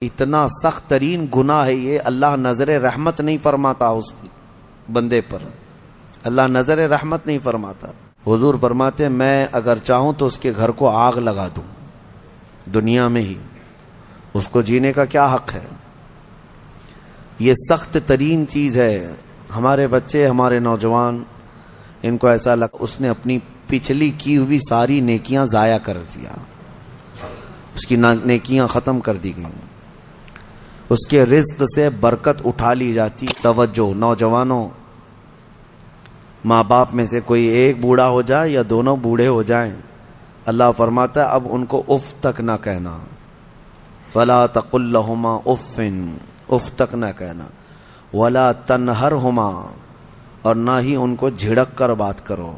اتنا سخت ترین گناہ ہے یہ، اللہ نظر رحمت نہیں فرماتا اس بندے پر، اللہ نظر رحمت نہیں فرماتا۔ حضور فرماتے ہیں میں اگر چاہوں تو اس کے گھر کو آگ لگا دوں دنیا میں ہی، اس کو جینے کا کیا حق ہے؟ یہ سخت ترین چیز ہے۔ ہمارے بچے، ہمارے نوجوان، ان کو ایسا لگا اس نے اپنی پچھلی کی ہوئی ساری نیکیاں ضائع کر دیا، اس کی نیکیاں ختم کر دی گئیں، اس کے رزق سے برکت اٹھا لی جاتی۔ توجہ نوجوانوں، ماں باپ میں سے کوئی ایک بوڑھا ہو جائے یا دونوں بوڑھے ہو جائیں، اللہ فرماتا ہے اب ان کو اف تک نہ کہنا، فلا تقل لہما اف، اف تک نہ کہنا، ولا تنہرہما، اور نہ ہی ان کو جھڑک کر بات کرو،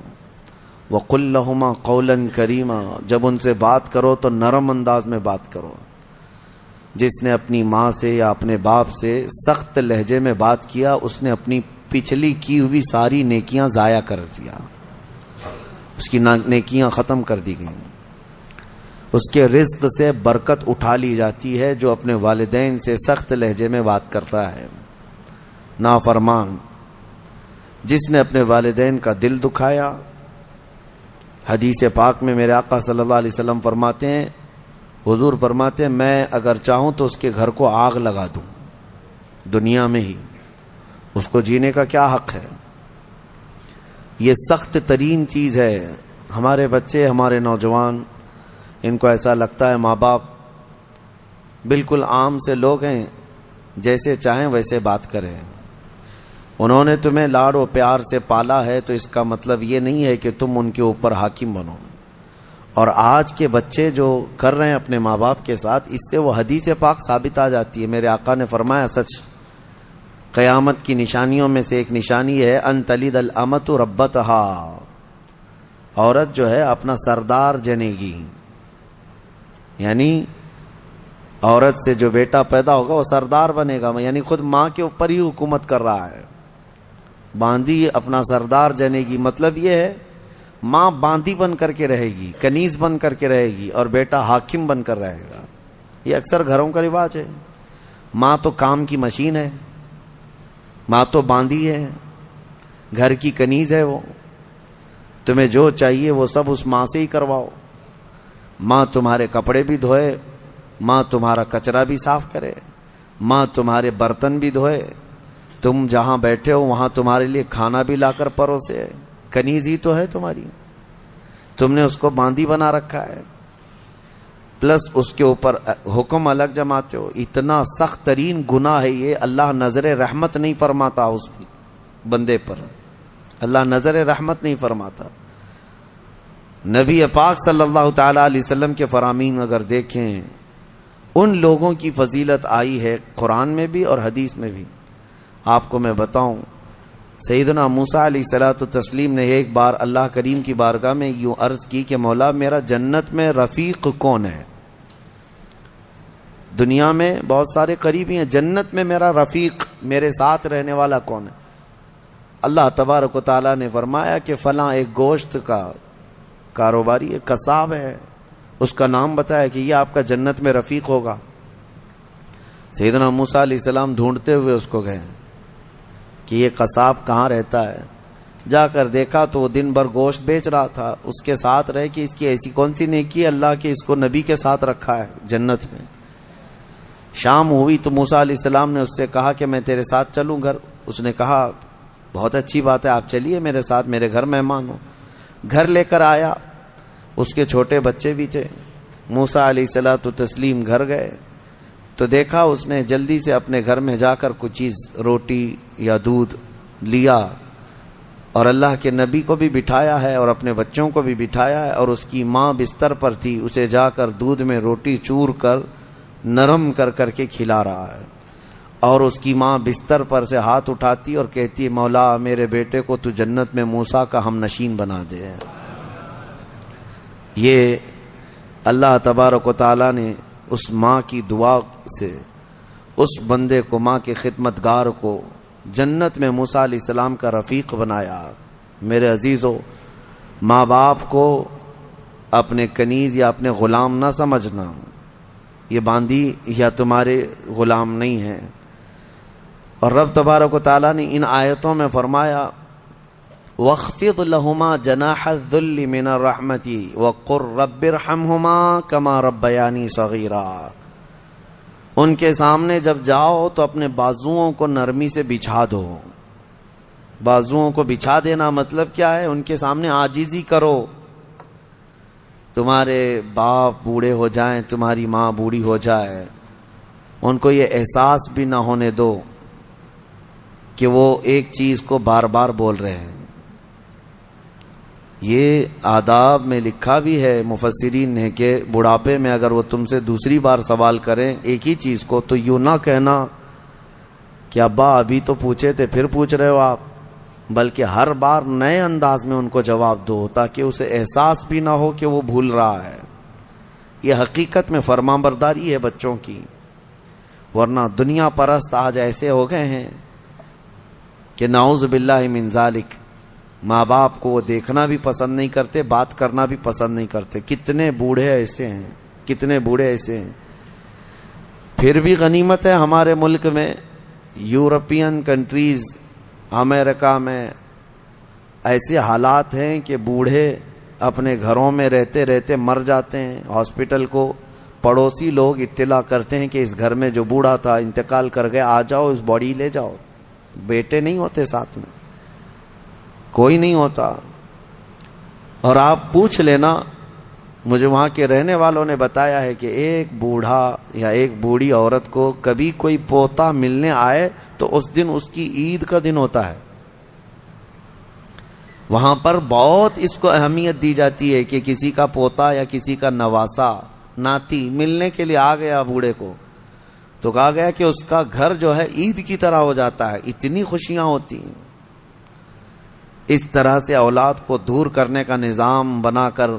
وقل لہما قولا کریما، جب ان سے بات کرو تو نرم انداز میں بات کرو۔ جس نے اپنی ماں سے یا اپنے باپ سے سخت لہجے میں بات کیا، اس نے اپنی پچھلی کی ہوئی ساری نیکیاں ضائع کر دیا، اس کی نیکیاں ختم کر دی گئیں، اس کے رزق سے برکت اٹھا لی جاتی ہے جو اپنے والدین سے سخت لہجے میں بات کرتا ہے۔ نافرمان جس نے اپنے والدین کا دل دکھایا، حدیث پاک میں میرے آقا صلی اللہ علیہ وسلم فرماتے ہیں، حضور فرماتے ہیں میں اگر چاہوں تو اس کے گھر کو آگ لگا دوں دنیا میں ہی، اس کو جینے کا کیا حق ہے؟ یہ سخت ترین چیز ہے۔ ہمارے بچے، ہمارے نوجوان، ان کو ایسا لگتا ہے ماں باپ بالکل عام سے لوگ ہیں، جیسے چاہیں ویسے بات کریں، انہوں نے تمہیں لاڑ و پیار سے پالا ہے تو اس کا مطلب یہ نہیں ہے کہ تم ان کے اوپر حاکم بنو۔ اور آج کے بچے جو کر رہے ہیں اپنے ماں باپ کے ساتھ، اس سے وہ حدیث پاک ثابت آ جاتی ہے۔ میرے آقا نے فرمایا سچ، قیامت کی نشانیوں میں سے ایک نشانی ہے ان تلد الامۃ ربتہا، عورت جو ہے اپنا سردار جنے گی، یعنی عورت سے جو بیٹا پیدا ہوگا وہ سردار بنے گا، یعنی خود ماں کے اوپر ہی حکومت کر رہا ہے۔ باندی اپنا سردار جنے گی، مطلب یہ ہے ماں باندی بن کر کے رہے گی، کنیز بن کر کے رہے گی، اور بیٹا حاکم بن کر رہے گا۔ یہ اکثر گھروں کا رواج ہے۔ ماں تو کام کی مشین ہے، ماں تو باندی ہے، گھر کی کنیز ہے، وہ تمہیں جو چاہیے وہ سب اس ماں سے ہی کرواؤ۔ ماں تمہارے کپڑے بھی دھوئے، ماں تمہارا کچرا بھی صاف کرے، ماں تمہارے برتن بھی دھوئے، تم جہاں بیٹھے ہو وہاں تمہارے لیے کھانا بھی لا کر پروسے، کنیز ہی تو ہے تمہاری، تم نے اس کو باندی بنا رکھا ہے، پلس اس کے اوپر حکم الگ جماتے ہو۔ اتنا سخت ترین گناہ ہے یہ، اللہ نظر رحمت نہیں فرماتا اس بندے پر، اللہ نظر رحمت نہیں فرماتا۔ نبی پاک صلی اللہ تعالی علیہ وسلم کے فرامین اگر دیکھیں، ان لوگوں کی فضیلت آئی ہے قرآن میں بھی اور حدیث میں بھی۔ آپ کو میں بتاؤں، سیدنا موسیٰ علیہ الصلوۃ والتسلیم نے ایک بار اللہ کریم کی بارگاہ میں یوں عرض کی کہ مولا میرا جنت میں رفیق کون ہے؟ دنیا میں بہت سارے قریبی ہیں، جنت میں میرا رفیق، میرے ساتھ رہنے والا کون ہے؟ اللہ تبارک و تعالیٰ نے فرمایا کہ فلاں ایک گوشت کا کاروباری ایک قصاب ہے، اس کا نام بتایا کہ یہ آپ کا جنت میں رفیق ہوگا۔ سیدنا موسیٰ علیہ السلام ڈھونڈتے ہوئے اس کو گئے کہ یہ قصاب کہاں رہتا ہے، جا کر دیکھا تو وہ دن بھر گوشت بیچ رہا تھا، اس کے ساتھ رہے کہ اس کی ایسی کون سی نیکی ہے اللہ کے اس کو نبی کے ساتھ رکھا ہے جنت میں۔ شام ہوئی تو موسیٰ علیہ السلام نے اس سے کہا کہ میں تیرے ساتھ چلوں گھر، اس نے کہا بہت اچھی بات ہے، آپ چلیے میرے ساتھ، میرے گھر مہمان ہو۔ گھر لے کر آیا، اس کے چھوٹے بچے بھی تھے۔ موسیٰ علیہ الصلوۃ والتسلیم گھر گئے تو دیکھا اس نے جلدی سے اپنے گھر میں جا کر کچھ چیز روٹی یا دودھ لیا، اور اللہ کے نبی کو بھی بٹھایا ہے اور اپنے بچوں کو بھی بٹھایا ہے، اور اس کی ماں بستر پر تھی، اسے جا کر دودھ میں روٹی چور کر نرم کر کر کے کھلا رہا ہے، اور اس کی ماں بستر پر سے ہاتھ اٹھاتی اور کہتی ہے مولا میرے بیٹے کو تو جنت میں موسیٰ کا ہم نشین بنا دے۔ یہ اللہ تبارک و تعالیٰ نے اس ماں کی دعا سے اس بندے کو، ماں کے خدمتگار کو جنت میں موسیٰ علیہ السلام کا رفیق بنایا۔ میرے عزیزو، ماں باپ کو اپنے کنیز یا اپنے غلام نہ سمجھنا، یہ باندی یا تمہارے غلام نہیں ہیں۔ اور رب تبارک و تعالیٰ نے ان آیتوں میں فرمایا وَاخْفِضْ لَهُمَا جَنَاحَ الذُّلِّ مِنَ الرَّحْمَةِ وَقُلْ رَبِّ ارْحَمْهُمَا كَمَا رَبَّيَانِي صَغِيرًا۔ ان کے سامنے جب جاؤ تو اپنے بازوؤں کو نرمی سے بچھا دو۔ بازوؤں کو بچھا دینا مطلب کیا ہے؟ ان کے سامنے عاجزی کرو۔ تمہارے باپ بوڑھے ہو جائیں، تمہاری ماں بوڑھی ہو جائے، ان کو یہ احساس بھی نہ ہونے دو کہ وہ ایک چیز کو بار بار بول رہے ہیں۔ یہ آداب میں لکھا بھی ہے مفسرین نے کہ بڑھاپے میں اگر وہ تم سے دوسری بار سوال کریں ایک ہی چیز کو تو یوں نہ کہنا کہ ابا ابھی تو پوچھے تھے پھر پوچھ رہے ہو آپ، بلکہ ہر بار نئے انداز میں ان کو جواب دو تاکہ اسے احساس بھی نہ ہو کہ وہ بھول رہا ہے۔ یہ حقیقت میں فرمانبرداری ہے بچوں کی، ورنہ دنیا پرست آج ایسے ہو گئے ہیں کہ نعوذ باللہ من ذالک، ماں باپ کو وہ دیکھنا بھی پسند نہیں کرتے، بات کرنا بھی پسند نہیں کرتے۔ کتنے بوڑھے ایسے ہیں، کتنے بوڑھے ایسے ہیں۔ پھر بھی غنیمت ہے ہمارے ملک میں، یورپین کنٹریز، امریکہ میں ایسے حالات ہیں کہ بوڑھے اپنے گھروں میں رہتے رہتے مر جاتے ہیں۔ ہاسپٹل کو پڑوسی لوگ اطلاع کرتے ہیں کہ اس گھر میں جو بوڑھا تھا انتقال کر گیا، آ جاؤ اس باڈی لے جاؤ۔ بیٹے نہیں ہوتے ساتھ میں، کوئی نہیں ہوتا۔ اور آپ پوچھ لینا، مجھے وہاں کے رہنے والوں نے بتایا ہے کہ ایک بوڑھا یا ایک بوڑھی عورت کو کبھی کوئی پوتا ملنے آئے تو اس دن اس کی عید کا دن ہوتا ہے۔ وہاں پر بہت اس کو اہمیت دی جاتی ہے کہ کسی کا پوتا یا کسی کا نواسا ناتی ملنے کے لیے آ گیا بوڑھے کو، تو کہا گیا کہ اس کا گھر جو ہے عید کی طرح ہو جاتا ہے، اتنی خوشیاں ہوتی ہیں۔ اس طرح سے اولاد کو دور کرنے کا نظام بنا کر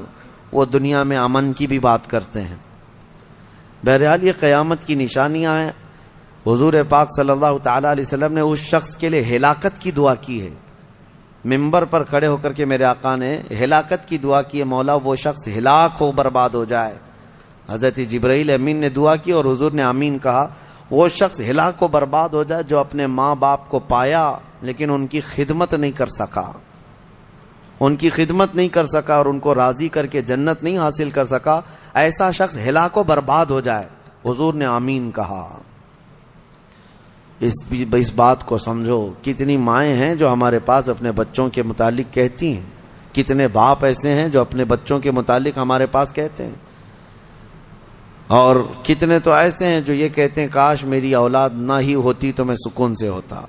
وہ دنیا میں امن کی بھی بات کرتے ہیں۔ بہرحال یہ قیامت کی نشانیاں ہیں۔ حضور پاک صلی اللہ تعالی علیہ وسلم نے اس شخص کے لیے ہلاکت کی دعا کی ہے، ممبر پر کھڑے ہو کر کے میرے آقا نے ہلاکت کی دعا کی ہے، مولا وہ شخص ہلاک ہو، برباد ہو جائے۔ حضرت جبرائیل امین نے دعا کی اور حضور نے آمین کہا، وہ شخص ہلاک و برباد ہو جائے جو اپنے ماں باپ کو پایا لیکن ان کی خدمت نہیں کر سکا، ان کی خدمت نہیں کر سکا اور ان کو راضی کر کے جنت نہیں حاصل کر سکا، ایسا شخص ہلاک و برباد ہو جائے۔ حضور نے آمین کہا۔ اس بات کو سمجھو، کتنی مائیں ہیں جو ہمارے پاس اپنے بچوں کے متعلق کہتی ہیں، کتنے باپ ایسے ہیں جو اپنے بچوں کے متعلق ہمارے پاس کہتے ہیں، اور کتنے تو ایسے ہیں جو یہ کہتے ہیں کاش میری اولاد نہ ہی ہوتی تو میں سکون سے ہوتا۔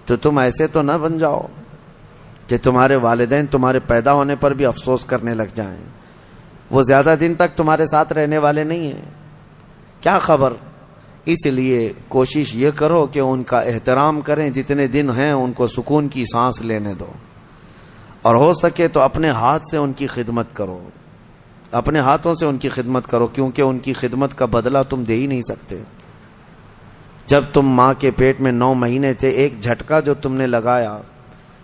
تو تم ایسے تو نہ بن جاؤ کہ تمہارے والدین تمہارے پیدا ہونے پر بھی افسوس کرنے لگ جائیں۔ وہ زیادہ دن تک تمہارے ساتھ رہنے والے نہیں ہیں، کیا خبر۔ اس لیے کوشش یہ کرو کہ ان کا احترام کریں، جتنے دن ہیں ان کو سکون کی سانس لینے دو، اور ہو سکے تو اپنے ہاتھ سے ان کی خدمت کرو، اپنے ہاتھوں سے ان کی خدمت کرو، کیونکہ ان کی خدمت کا بدلہ تم دے ہی نہیں سکتے۔ جب تم ماں کے پیٹ میں 9 مہینے تھے، ایک جھٹکا جو تم نے لگایا،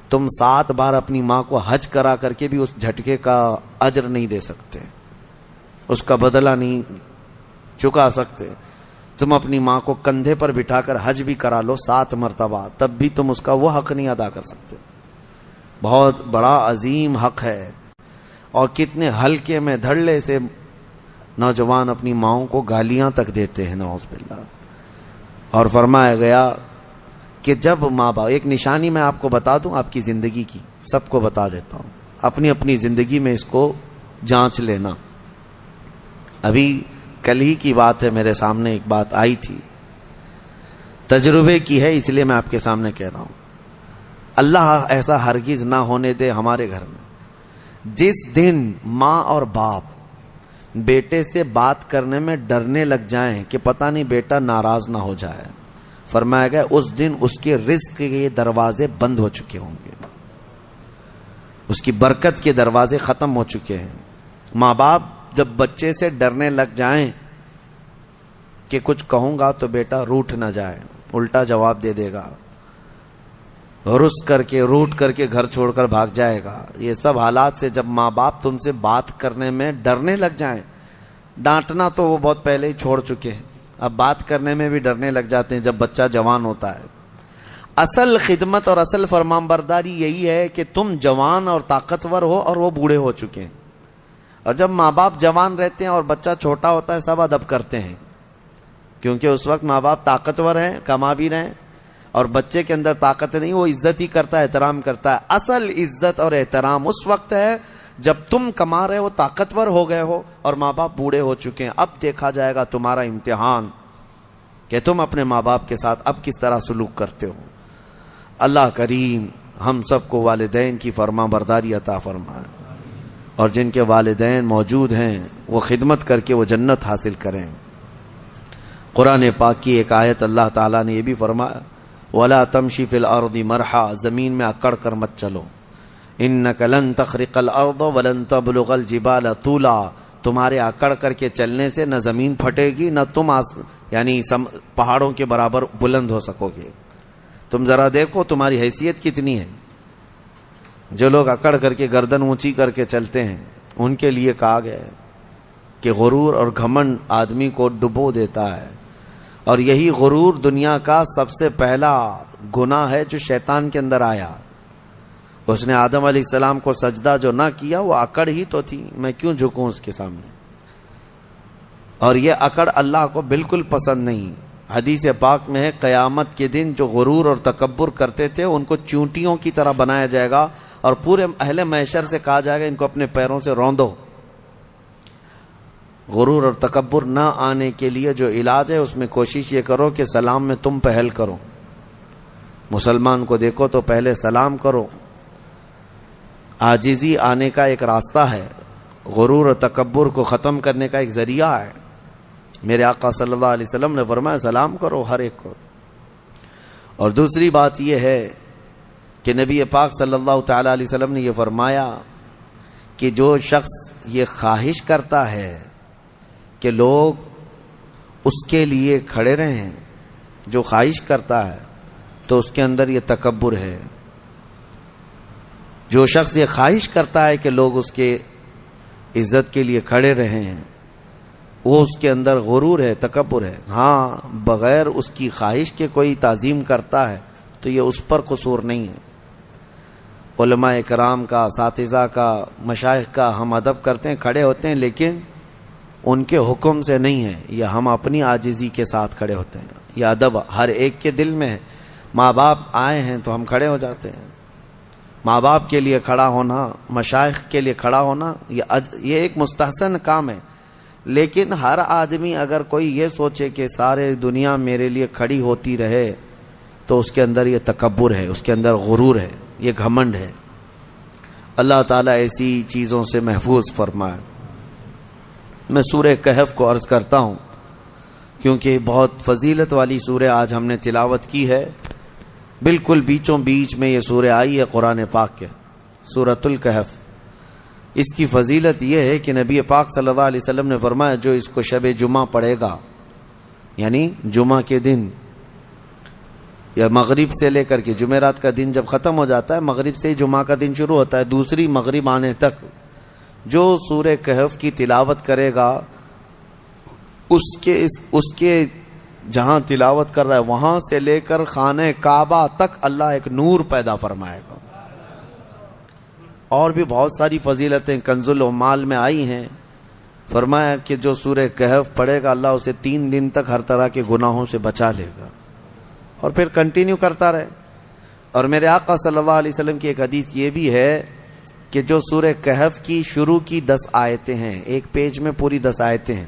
تم 7 بار اپنی ماں کو حج کرا کر کے بھی اس جھٹکے کا اجر نہیں دے سکتے، اس کا بدلہ نہیں چکا سکتے۔ تم اپنی ماں کو کندھے پر بٹھا کر حج بھی کرا لو 7 مرتبہ، تب بھی تم اس کا وہ حق نہیں ادا کر سکتے۔ بہت بڑا عظیم حق ہے، اور کتنے ہلکے میں دھڑلے سے نوجوان اپنی ماؤں کو گالیاں تک دیتے ہیں، نعوذ باللہ۔ اور فرمایا گیا کہ جب ماں باپ، ایک نشانی میں آپ کو بتا دوں آپ کی زندگی کی، سب کو بتا دیتا ہوں، اپنی اپنی زندگی میں اس کو جانچ لینا۔ ابھی کل ہی کی بات ہے، میرے سامنے ایک بات آئی تھی، تجربے کی ہے، اس لیے میں آپ کے سامنے کہہ رہا ہوں۔ اللہ ایسا ہرگز نہ ہونے دے ہمارے گھر میں جس دن ماں اور باپ بیٹے سے بات کرنے میں ڈرنے لگ جائیں کہ پتہ نہیں بیٹا ناراض نہ ہو جائے، فرمایا گیا اس دن اس کے رزق کے دروازے بند ہو چکے ہوں گے، اس کی برکت کے دروازے ختم ہو چکے ہیں۔ ماں باپ جب بچے سے ڈرنے لگ جائیں کہ کچھ کہوں گا تو بیٹا روٹھ نہ جائے، الٹا جواب دے دے گا، رس کر کے روٹ کر کے گھر چھوڑ کر بھاگ جائے گا، یہ سب حالات سے جب ماں باپ تم سے بات کرنے میں ڈرنے لگ جائیں، ڈانٹنا تو وہ بہت پہلے ہی چھوڑ چکے ہیں، اب بات کرنے میں بھی ڈرنے لگ جاتے ہیں جب بچہ جوان ہوتا ہے۔ اصل خدمت اور اصل فرمان برداری یہی ہے کہ تم جوان اور طاقتور ہو اور وہ بوڑھے ہو چکے ہیں، اور جب ماں باپ جوان رہتے ہیں اور بچہ چھوٹا ہوتا ہے سب ادب کرتے ہیں، کیونکہ اس وقت ماں باپ طاقتور ہیں، کما بھی رہے ہیں، اور بچے کے اندر طاقت نہیں، وہ عزت ہی کرتا ہے، احترام کرتا ہے۔ اصل عزت اور احترام اس وقت ہے جب تم کما رہے ہو، طاقتور ہو گئے ہو اور ماں باپ بوڑھے ہو چکے ہیں۔ اب دیکھا جائے گا تمہارا امتحان کہ تم اپنے ماں باپ کے ساتھ اب کس طرح سلوک کرتے ہو۔ اللہ کریم ہم سب کو والدین کی فرما برداری عطا فرمائے، اور جن کے والدین موجود ہیں وہ خدمت کر کے وہ جنت حاصل کریں۔ قرآن پاک کی ایک آیت اللہ تعالیٰ نے یہ بھی فرمایا، وَلَا تَمْشِ فِي الْأَرْضِ مَرْحًا، زمین میں اکڑ کر مت چلو، إِنَّكَ لَن تَخْرِقَ الْأَرْضَ وَلَن تَبْلُغَ الْجِبَالَ طُولًا، تمہارے اکڑ کر کے چلنے سے نہ زمین پھٹے گی نہ تم یعنی پہاڑوں کے برابر بلند ہو سکو گے۔ تم ذرا دیکھو تمہاری حیثیت کتنی ہے۔ جو لوگ اکڑ کر کے گردن اونچی کر کے چلتے ہیں ان کے لیے کہا گیا ہے کہ غرور اور گھمنڈ آدمی کو ڈبو دیتا ہے، اور یہی غرور دنیا کا سب سے پہلا گناہ ہے جو شیطان کے اندر آیا۔ اس نے آدم علیہ السلام کو سجدہ جو نہ کیا وہ اکڑ ہی تو تھی، میں کیوں جھکوں اس کے سامنے، اور یہ اکڑ اللہ کو بالکل پسند نہیں۔ حدیث پاک میں ہے قیامت کے دن جو غرور اور تکبر کرتے تھے ان کو چونٹیوں کی طرح بنایا جائے گا، اور پورے اہل محشر سے کہا جائے گا ان کو اپنے پیروں سے روندو۔ غرور اور تکبر نہ آنے کے لیے جو علاج ہے اس میں کوشش یہ کرو کہ سلام میں تم پہل کرو۔ مسلمان کو دیکھو تو پہلے سلام کرو۔ عاجزی آنے کا ایک راستہ ہے، غرور اور تکبر کو ختم کرنے کا ایک ذریعہ ہے۔ میرے آقا صلی اللہ علیہ وسلم نے فرمایا سلام کرو ہر ایک کو۔ اور دوسری بات یہ ہے کہ نبی پاک صلی اللہ تعالی علیہ وسلم نے یہ فرمایا کہ جو شخص یہ خواہش کرتا ہے کہ لوگ اس کے لیے کھڑے رہیں، جو خواہش کرتا ہے تو اس کے اندر یہ تکبر ہے۔ جو شخص یہ خواہش کرتا ہے کہ لوگ اس کے عزت کے لیے کھڑے رہیں وہ اس کے اندر غرور ہے، تکبر ہے۔ ہاں بغیر اس کی خواہش کے کوئی تعظیم کرتا ہے تو یہ اس پر قصور نہیں ہے۔ علماء کرام کا، اساتذہ کا، مشائخ کا ہم ادب کرتے ہیں، کھڑے ہوتے ہیں، لیکن ان کے حکم سے نہیں ہے، یہ ہم اپنی عاجزی کے ساتھ کھڑے ہوتے ہیں۔ یہ ادب ہر ایک کے دل میں ہے۔ ماں باپ آئے ہیں تو ہم کھڑے ہو جاتے ہیں۔ ماں باپ کے لیے کھڑا ہونا، مشائخ کے لیے کھڑا ہونا یہ ایک مستحسن کام ہے، لیکن ہر آدمی اگر کوئی یہ سوچے کہ سارے دنیا میرے لیے کھڑی ہوتی رہے تو اس کے اندر یہ تکبر ہے، اس کے اندر غرور ہے، یہ گھمنڈ ہے۔ اللہ تعالیٰ ایسی چیزوں سے محفوظ فرمائے۔ میں سورہ کہف کو عرض کرتا ہوں کیونکہ بہت فضیلت والی سورہ آج ہم نے تلاوت کی ہے، بالکل بیچوں بیچ میں یہ سورہ آئی ہے قرآن پاک کے، سورۃ الکہف۔ اس کی فضیلت یہ ہے کہ نبی پاک صلی اللہ علیہ وسلم نے فرمایا جو اس کو شب جمعہ پڑھے گا، یعنی جمعہ کے دن یا مغرب سے لے کر کے جمعرات کا دن جب ختم ہو جاتا ہے، مغرب سے ہی جمعہ کا دن شروع ہوتا ہے، دوسری مغرب آنے تک جو سورہ کہف کی تلاوت کرے گا اس کے جہاں تلاوت کر رہا ہے وہاں سے لے کر خانہ کعبہ تک اللہ ایک نور پیدا فرمائے گا۔ اور بھی بہت ساری فضیلتیں کنز العمال میں آئی ہیں، فرمایا کہ جو سورہ کہف پڑھے گا اللہ اسے 3 دن تک ہر طرح کے گناہوں سے بچا لے گا، اور پھر کنٹینیو کرتا رہے۔ اور میرے آقا صلی اللہ علیہ وسلم کی ایک حدیث یہ بھی ہے کہ جو سورہ کہف کی شروع کی 10 آیتیں ہیں، ایک پیج میں پوری 10 آیتیں ہیں،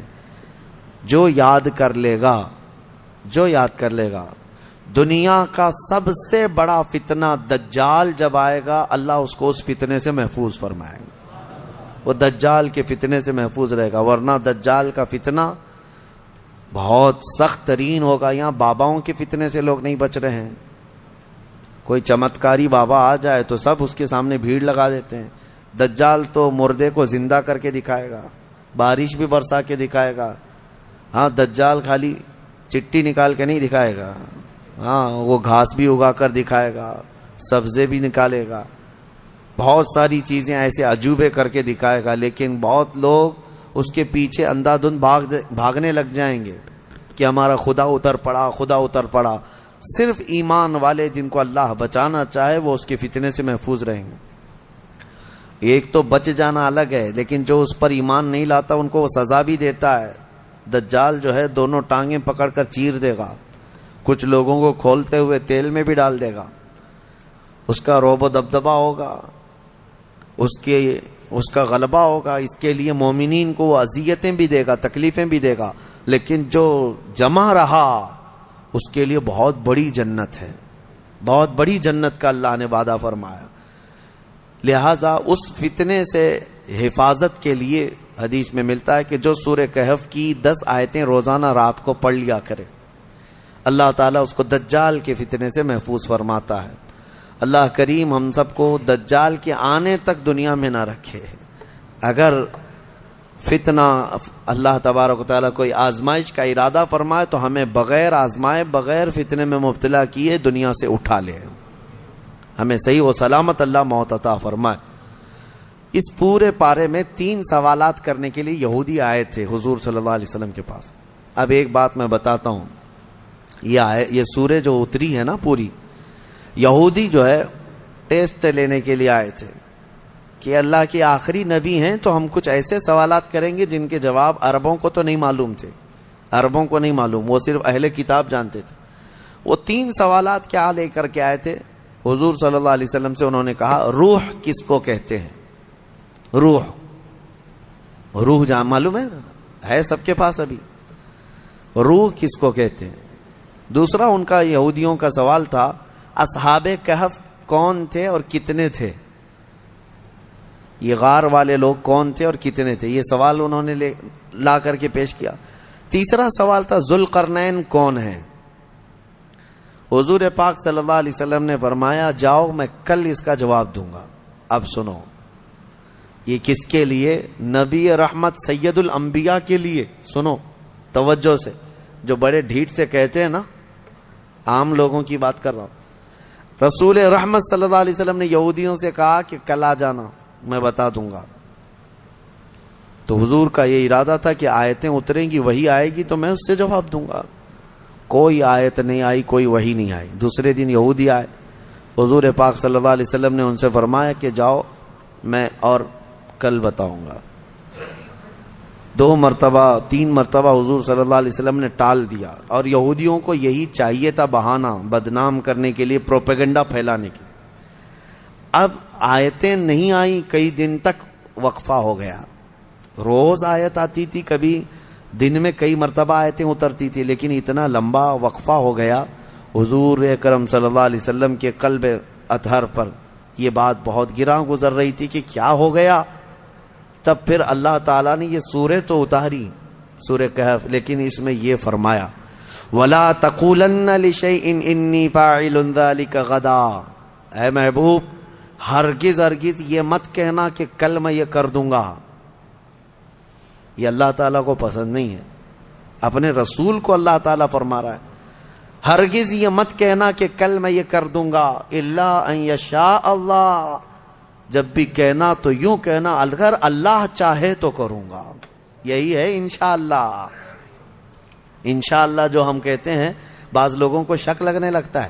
جو یاد کر لے گا، دنیا کا سب سے بڑا فتنہ دجال جب آئے گا اللہ اس کو اس فتنے سے محفوظ فرمائے گا، وہ دجال کے فتنے سے محفوظ رہے گا، ورنہ دجال کا فتنہ بہت سخت ترین ہوگا۔ یہاں باباؤں کے فتنے سے لوگ نہیں بچ رہے ہیں، کوئی چمتکاری بابا آ جائے تو سب اس کے سامنے بھیڑ لگا دیتے ہیں۔ دجال تو مردے کو زندہ کر کے دکھائے گا، بارش بھی برسا کے دکھائے گا۔ ہاں دجال خالی چٹی نکال کے نہیں دکھائے گا، ہاں وہ گھاس بھی اگا کر دکھائے گا، سبزے بھی نکالے گا، بہت ساری چیزیں ایسے عجوبے کر کے دکھائے گا، لیکن بہت لوگ اس کے پیچھے اندھادھند بھاگنے لگ جائیں گے کہ ہمارا خدا اتر پڑا، خدا اتر پڑا۔ صرف ایمان والے جن کو اللہ بچانا چاہے وہ اس کے فتنے سے محفوظ رہیں گے۔ ایک تو بچ جانا الگ ہے، لیکن جو اس پر ایمان نہیں لاتا ان کو وہ سزا بھی دیتا ہے۔ دجال جو ہے دونوں ٹانگیں پکڑ کر چیر دے گا، کچھ لوگوں کو کھولتے ہوئے تیل میں بھی ڈال دے گا، اس کا رعب و دبدبہ ہوگا، اس کا غلبہ ہوگا۔ اس کے لیے مومنین کو وہ اذیتیں بھی دے گا، تکلیفیں بھی دے گا، لیکن جو جمع رہا اس کے لیے بہت بڑی جنت ہے، بہت بڑی جنت کا اللہ نے وعدہ فرمایا۔ لہذا اس فتنے سے حفاظت کے لیے حدیث میں ملتا ہے کہ جو سورہ کہف کی 10 آیتیں روزانہ رات کو پڑھ لیا کرے، اللہ تعالیٰ اس کو دجال کے فتنے سے محفوظ فرماتا ہے۔ اللہ کریم ہم سب کو دجال کے آنے تک دنیا میں نہ رکھے۔ اگر فتنہ اللہ تبارک و تعالیٰ کوئی آزمائش کا ارادہ فرمائے تو ہمیں بغیر آزمائے، بغیر فتنے میں مبتلا کیے دنیا سے اٹھا لے، ہمیں صحیح و سلامت اللہ موت عطا فرمائے۔ اس پورے پارے میں 3 سوالات کرنے کے لیے یہودی آئے تھے حضور صلی اللہ علیہ وسلم کے پاس۔ اب ایک بات میں بتاتا ہوں، یہ سورہ جو اتری ہے نا پوری، یہودی جو ہے ٹیسٹ لینے کے لیے آئے تھے کہ اللہ کے آخری نبی ہیں تو ہم کچھ ایسے سوالات کریں گے جن کے جواب عربوں کو تو نہیں معلوم تھے، عربوں کو نہیں معلوم، وہ صرف اہل کتاب جانتے تھے۔ وہ 3 سوالات کیا لے کر کے آئے تھے حضور صلی اللہ علیہ وسلم سے؟ انہوں نے کہا روح کس کو کہتے ہیں؟ روح جہاں معلوم ہے سب کے پاس ابھی، روح کس کو کہتے ہیں؟ دوسرا ان کا یہودیوں کا سوال تھا اصحاب کہف کون تھے اور کتنے تھے؟ یہ غار والے لوگ کون تھے اور کتنے تھے؟ یہ سوال انہوں نے لا کر کے پیش کیا۔ تیسرا سوال تھا ذوالقرنین کون ہے؟ حضور پاک صلی اللہ علیہ وسلم نے فرمایا جاؤ میں کل اس کا جواب دوں گا۔ اب سنو، یہ کس کے لیے؟ نبی رحمت سید الانبیاء کے لیے۔ سنو توجہ سے، جو بڑے ڈھیٹ سے کہتے ہیں نا، عام لوگوں کی بات کر رہا ہوں۔ رسول رحمت صلی اللہ علیہ وسلم نے یہودیوں سے کہا کہ کل آ جانا، میں بتا دوں گا۔ تو حضور کا یہ ارادہ تھا کہ آیتیں اتریں گی، وہی آئے گی تو میں اس سے جواب دوں گا۔ کوئی آیت نہیں آئی، کوئی وحی نہیں آئی۔ دوسرے دن یہودی آئے، حضور پاک صلی اللہ علیہ وسلم نے ان سے فرمایا کہ جاؤ میں اور کل بتاؤں گا۔ 2 مرتبہ 3 مرتبہ حضور صلی اللہ علیہ وسلم نے ٹال دیا، اور یہودیوں کو یہی چاہیے تھا، بہانہ بدنام کرنے کے لیے، پروپیگنڈا پھیلانے کی۔ اب آیتیں نہیں آئیں، کئی دن تک وقفہ ہو گیا۔ روز آیت آتی تھی، کبھی دن میں کئی مرتبہ آیتیں اترتی تھی، لیکن اتنا لمبا وقفہ ہو گیا۔ حضور اکرم صلی اللہ علیہ وسلم کے قلب اطہر پر یہ بات بہت گراں گزر رہی تھی کہ کیا ہو گیا۔ تب پھر اللہ تعالیٰ نے یہ سورہ تو اتاری، سورہ کہف، لیکن اس میں یہ فرمایا وَلَا تَقُولَنَّ لِشَيْءٍ إِنِّي فَاعِلٌ ذَلِكَ غَدًا۔ اے محبوب، ہرگز ہرگز یہ مت کہنا کہ کل میں یہ کر دوں گا۔ یہ اللہ تعالیٰ کو پسند نہیں ہے، اپنے رسول کو اللہ تعالیٰ فرما رہا ہے ہرگز یہ مت کہنا کہ کل میں یہ کر دوں گا، الا ان یشاء اللہ، جب بھی کہنا تو یوں کہنا اگر اللہ چاہے تو کروں گا۔ یہی ہے انشاءاللہ۔ انشاءاللہ جو ہم کہتے ہیں، بعض لوگوں کو شک لگنے لگتا ہے،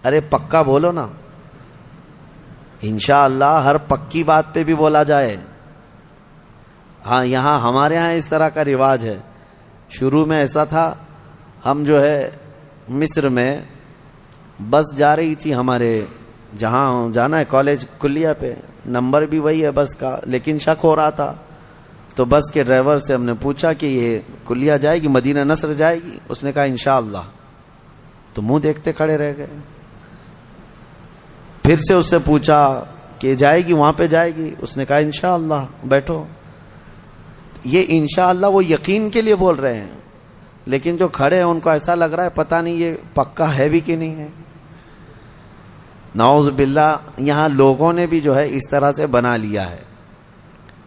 ارے پکا بولو نا۔ انشاءاللہ ہر پکی بات پہ بھی بولا جائے۔ ہاں یہاں ہمارے ہاں اس طرح کا رواج ہے۔ شروع میں ایسا تھا، ہم جو ہے مصر میں بس جا رہی تھی، ہمارے جہاں جانا ہے کالج کلیہ پہ، نمبر بھی وہی ہے بس کا، لیکن شک ہو رہا تھا۔ تو بس کے ڈرائیور سے ہم نے پوچھا کہ یہ کلیہ جائے گی، مدینہ نصر جائے گی؟ اس نے کہا انشاءاللہ۔ تو منہ دیکھتے کھڑے رہ گئے۔ پھر سے اس سے پوچھا کہ جائے گی، وہاں پہ جائے گی؟ اس نے کہا انشاءاللہ، بیٹھو۔ یہ انشاءاللہ وہ یقین کے لیے بول رہے ہیں، لیکن جو کھڑے ہیں ان کو ایسا لگ رہا ہے پتہ نہیں یہ پکا ہے بھی کہ نہیں ہے۔ نعوذ باللہ، یہاں لوگوں نے بھی جو ہے اس طرح سے بنا لیا ہے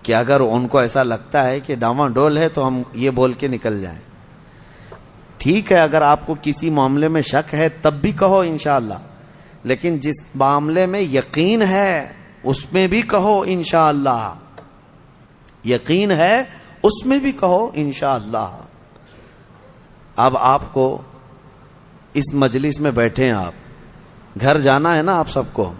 کہ اگر ان کو ایسا لگتا ہے کہ ڈاواں ڈول ہے تو ہم یہ بول کے نکل جائیں۔ ٹھیک ہے، اگر آپ کو کسی معاملے میں شک ہے تب بھی کہو انشاءاللہ، لیکن جس معاملے میں یقین ہے اس میں بھی کہو انشاءاللہ۔ یقین ہے اس میں بھی کہو انشاءاللہ. اب آپ کو اس مجلس میں بیٹھے ہیں، آپ گھر جانا ہے نا آپ سب کو،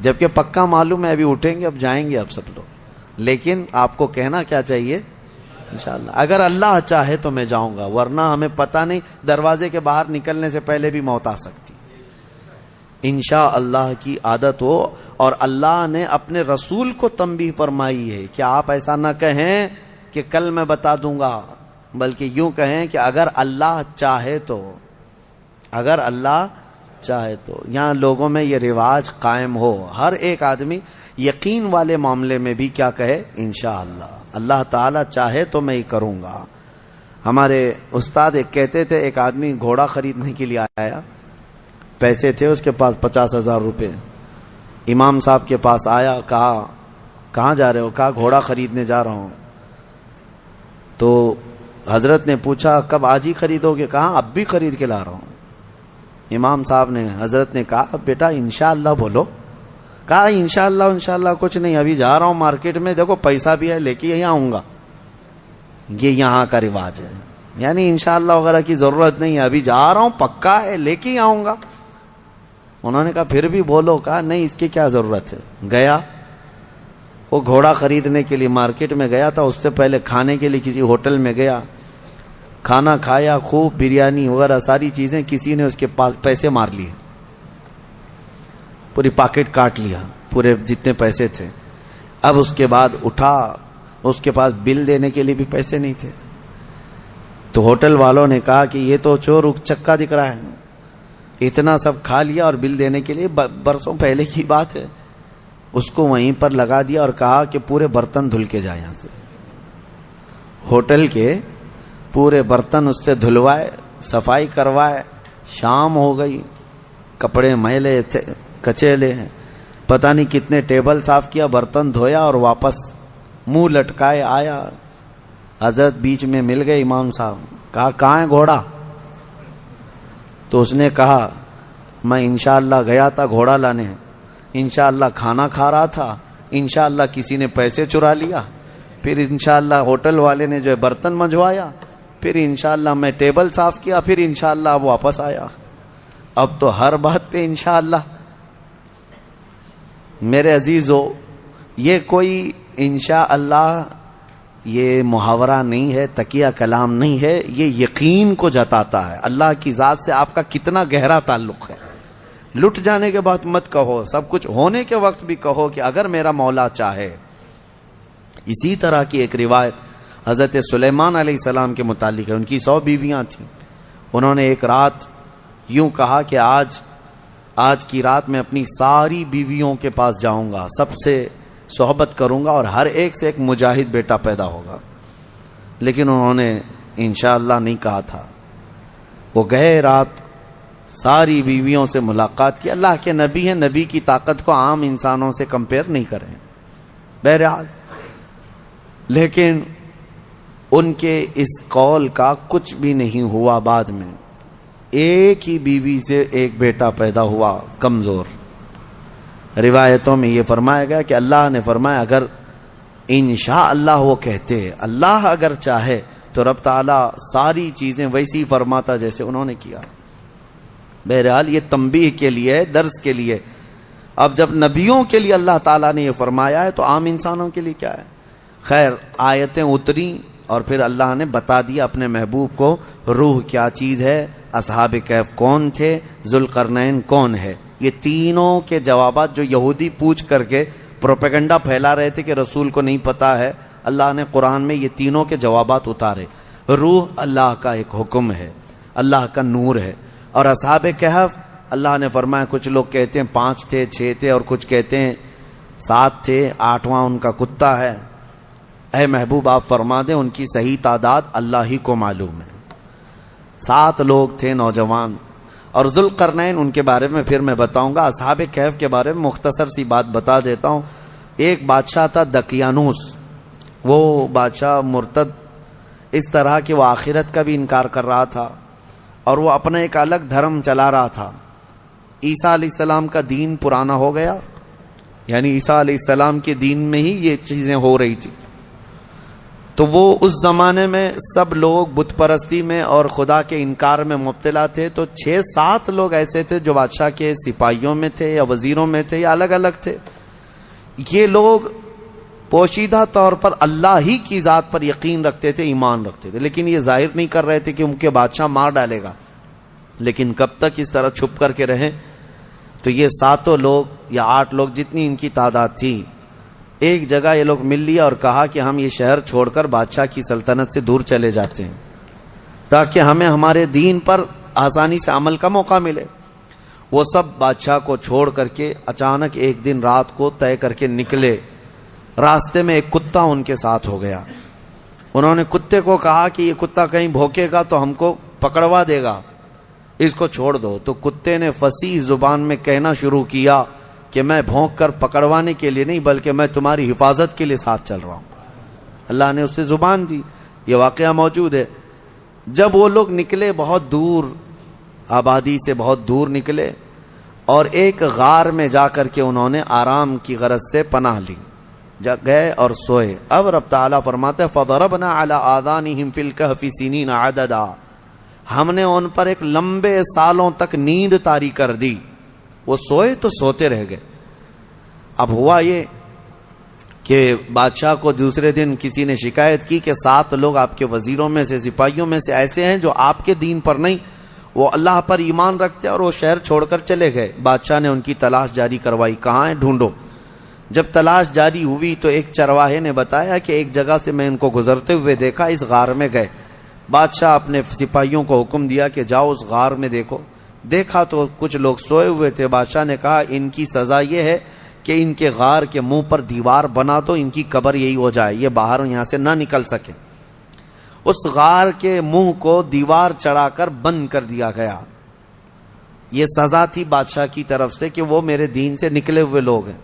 جبکہ پکا معلوم ہے ابھی اٹھیں گے، اب جائیں گے اب سب لوگ، لیکن آپ کو کہنا کیا چاہیے؟ انشاءاللہ. اگر اللہ چاہے تو میں جاؤں گا، ورنہ ہمیں پتہ نہیں، دروازے کے باہر نکلنے سے پہلے بھی موت آ سکتی. انشاءاللہ کی عادت ہو. اور اللہ نے اپنے رسول کو تنبیہ فرمائی ہے کہ آپ ایسا نہ کہیں کہ کل میں بتا دوں گا، بلکہ یوں کہیں کہ اگر اللہ چاہے تو، اگر اللہ چاہے تو. یہاں لوگوں میں یہ رواج قائم ہو، ہر ایک آدمی یقین والے معاملے میں بھی کیا کہے؟ انشاءاللہ. اللہ تعالیٰ چاہے تو میں ہی کروں گا. ہمارے استاد ایک کہتے تھے، ایک آدمی گھوڑا خریدنے کے لیے آیا، پیسے تھے اس کے پاس 50,000 روپے. امام صاحب کے پاس آیا، کہا کہاں جا رہے ہو؟ کہا گھوڑا خریدنے جا رہا ہوں. تو حضرت نے پوچھا کب؟ آج ہی خریدو گے؟ کہا اب بھی خرید کے لا رہا ہوں. امام صاحب نے، حضرت نے کہا بیٹا انشاءاللہ بولو. کہا انشاءاللہ انشاءاللہ کچھ نہیں، ابھی جا رہا ہوں مارکیٹ میں، دیکھو پیسہ بھی ہے، لے کے یہاں آؤں گا. یہ یہاں کا رواج ہے، یعنی انشاءاللہ وغیرہ کی ضرورت نہیں ہے، ابھی جا رہا ہوں پکا ہے، لے کے ہی آؤں گا. انہوں نے کہا پھر بھی بولو. کہا نہیں، اس کی کیا ضرورت ہے. گیا وہ گھوڑا خریدنے کے لیے مارکیٹ میں گیا تھا، اس سے پہلے کھانے کے لیے کسی ہوٹل میں گیا، کھانا کھایا، خوب بریانی وغیرہ ساری چیزیں. کسی نے اس کے پاس پیسے مار لیے، پوری پاکٹ کاٹ لیا، پورے جتنے پیسے تھے. اب اس کے بعد اٹھا، اس کے پاس بل دینے کے لیے بھی پیسے نہیں تھے. تو ہوٹل والوں نے کہا کہ یہ تو چور چکا دکھ رہا ہے، اتنا سب کھا لیا اور بل دینے کے لیے برسوں پہلے کی بات ہے. اس کو وہیں پر لگا دیا اور کہا کہ پورے برتن دھل کے جائے. یہاں سے ہوٹل کے پورے برتن اس سے دھلوائے، صفائی کروائے. شام ہو گئی، کپڑے میلے تھے، کچیلے ہیں، پتہ نہیں کتنے ٹیبل صاف کیا، برتن دھویا اور واپس منہ لٹکائے آیا. حضرت بیچ میں مل گئے امام صاحب. کہا کہاں ہے گھوڑا؟ تو اس نے کہا میں انشاءاللہ گیا تھا گھوڑا لانے، انشاءاللہ کھانا کھا رہا تھا، انشاءاللہ کسی نے پیسے چرا لیا، پھر انشاءاللہ ہوٹل والے نے جو ہے برتن منجوایا، پھر انشاءاللہ میں ٹیبل صاف کیا، پھر انشاءاللہ اب واپس آیا. اب تو ہر بات پہ انشاءاللہ. میرے عزیزو، یہ کوئی انشاءاللہ یہ محاورہ نہیں ہے، تکیہ کلام نہیں ہے، یہ یقین کو جتاتا ہے اللہ کی ذات سے آپ کا کتنا گہرا تعلق ہے. لٹ جانے کے بعد مت کہو، سب کچھ ہونے کے وقت بھی کہو کہ اگر میرا مولا چاہے. اسی طرح کی ایک روایت حضرت سلیمان علیہ السلام کے متعلق ہے. ان کی 100 بیویاں تھیں. انہوں نے ایک رات یوں کہا کہ آج کی رات میں اپنی ساری بیویوں کے پاس جاؤں گا، سب سے صحبت کروں گا اور ہر ایک سے ایک مجاہد بیٹا پیدا ہوگا. لیکن انہوں نے انشاءاللہ نہیں کہا تھا. وہ گئے، رات ساری بیویوں سے ملاقات کی. اللہ کے نبی ہیں، نبی کی طاقت کو عام انسانوں سے کمپیئر نہیں کریں بہرحال. لیکن ان کے اس قول کا کچھ بھی نہیں ہوا. بعد میں ایک ہی بیوی سے ایک بیٹا پیدا ہوا، کمزور. روایتوں میں یہ فرمایا گیا کہ اللہ نے فرمایا اگر انشاءاللہ وہ کہتے، اللہ اگر چاہے تو رب تعالیٰ ساری چیزیں ویسی فرماتا جیسے انہوں نے کیا. بہرحال یہ تنبیہ کے لیے، درس کے لیے. اب جب نبیوں کے لیے اللہ تعالیٰ نے یہ فرمایا ہے تو عام انسانوں کے لیے کیا ہے؟ خیر، آیتیں اتری اور پھر اللہ نے بتا دیا اپنے محبوب کو روح کیا چیز ہے، اصحاب کہف کون تھے، ذوالقرنین کون ہے. یہ تینوں کے جوابات جو یہودی پوچھ کر کے پروپیگنڈا پھیلا رہے تھے کہ رسول کو نہیں پتا ہے، اللہ نے قرآن میں یہ تینوں کے جوابات اتارے. روح اللہ کا ایک حکم ہے، اللہ کا نور ہے. اور اصحاب کہف اللہ نے فرمایا کچھ لوگ کہتے ہیں 5 تھے 6 تھے اور کچھ کہتے ہیں 7 تھے، 8واں ان کا کتا ہے. اے محبوب آپ فرما دیں ان کی صحیح تعداد اللہ ہی کو معلوم ہے. 7 لوگ تھے نوجوان. اور ذوالقرنین ان کے بارے میں پھر میں بتاؤں گا. اصحاب کہف کے بارے میں مختصر سی بات بتا دیتا ہوں. ایک بادشاہ تھا دقیانوس. وہ بادشاہ مرتد اس طرح کہ وہ آخرت کا بھی انکار کر رہا تھا اور وہ اپنا ایک الگ دھرم چلا رہا تھا. عیسیٰ علیہ السلام کا دین پرانا ہو گیا، یعنی عیسیٰ علیہ السلام کے دین میں ہی یہ چیزیں ہو رہی تھی. تو وہ اس زمانے میں سب لوگ بت پرستی میں اور خدا کے انکار میں مبتلا تھے. تو 6-7 لوگ ایسے تھے جو بادشاہ کے سپاہیوں میں تھے یا وزیروں میں تھے یا الگ الگ تھے. یہ لوگ پوشیدہ طور پر اللہ ہی کی ذات پر یقین رکھتے تھے, ایمان رکھتے تھے, لیکن یہ ظاہر نہیں کر رہے تھے کہ ان کے بادشاہ مار ڈالے گا. لیکن کب تک اس طرح چھپ کر کے رہیں؟ تو یہ 7 لوگ یا 8 لوگ جتنی ان کی تعداد تھی, ایک جگہ یہ لوگ مل لیا اور کہا کہ ہم یہ شہر چھوڑ کر بادشاہ کی سلطنت سے دور چلے جاتے ہیں تاکہ ہمیں ہمارے دین پر آسانی سے عمل کا موقع ملے. وہ سب بادشاہ کو چھوڑ کر کے اچانک ایک دن رات کو طے کر کے نکلے. راستے میں ایک کتا ان کے ساتھ ہو گیا. انہوں نے کتے کو کہا کہ یہ کتا کہیں بھوکے گا تو ہم کو پکڑوا دے گا, اس کو چھوڑ دو. تو کتے نے فصیح زبان میں کہنا شروع کیا کہ میں بھونک کر پکڑوانے کے لیے نہیں بلکہ میں تمہاری حفاظت کے لیے ساتھ چل رہا ہوں. اللہ نے اسے زبان دی. یہ واقعہ موجود ہے. جب وہ لوگ نکلے بہت دور, آبادی سے بہت دور نکلے اور ایک غار میں جا کر کے انہوں نے آرام کی غرض سے پناہ لی, گئے اور سوئے. اب رب تعالیٰ فرماتے ہیں فَضَرَبْنَا عَلَىٰ آذَانِهِمْ فِي الْكَهْفِ سِنِينَ عَدَدًا, ہم نے ان پر ایک لمبے سالوں تک نیند طاری کر دی. وہ سوئے تو سوتے رہ گئے. اب ہوا یہ کہ بادشاہ کو دوسرے دن کسی نے شکایت کی کہ 7 لوگ آپ کے وزیروں میں سے, سپاہیوں میں سے ایسے ہیں جو آپ کے دین پر نہیں, وہ اللہ پر ایمان رکھتے اور وہ شہر چھوڑ کر چلے گئے. بادشاہ نے ان کی تلاش جاری کروائی, کہاں ہیں ڈھونڈو. جب تلاش جاری ہوئی تو ایک چرواہے نے بتایا کہ ایک جگہ سے میں ان کو گزرتے ہوئے دیکھا, اس غار میں گئے. بادشاہ اپنے سپاہیوں کو حکم دیا کہ جاؤ اس غار میں دیکھو. دیکھا تو کچھ لوگ سوئے ہوئے تھے. بادشاہ نے کہا ان کی سزا یہ ہے کہ ان کے غار کے منہ پر دیوار بنا دو, ان کی قبر یہی ہو جائے, یہ باہر یہاں سے نہ نکل سکے. اس غار کے منہ کو دیوار چڑھا کر بند کر دیا گیا. یہ سزا تھی بادشاہ کی طرف سے کہ وہ میرے دین سے نکلے ہوئے لوگ ہیں.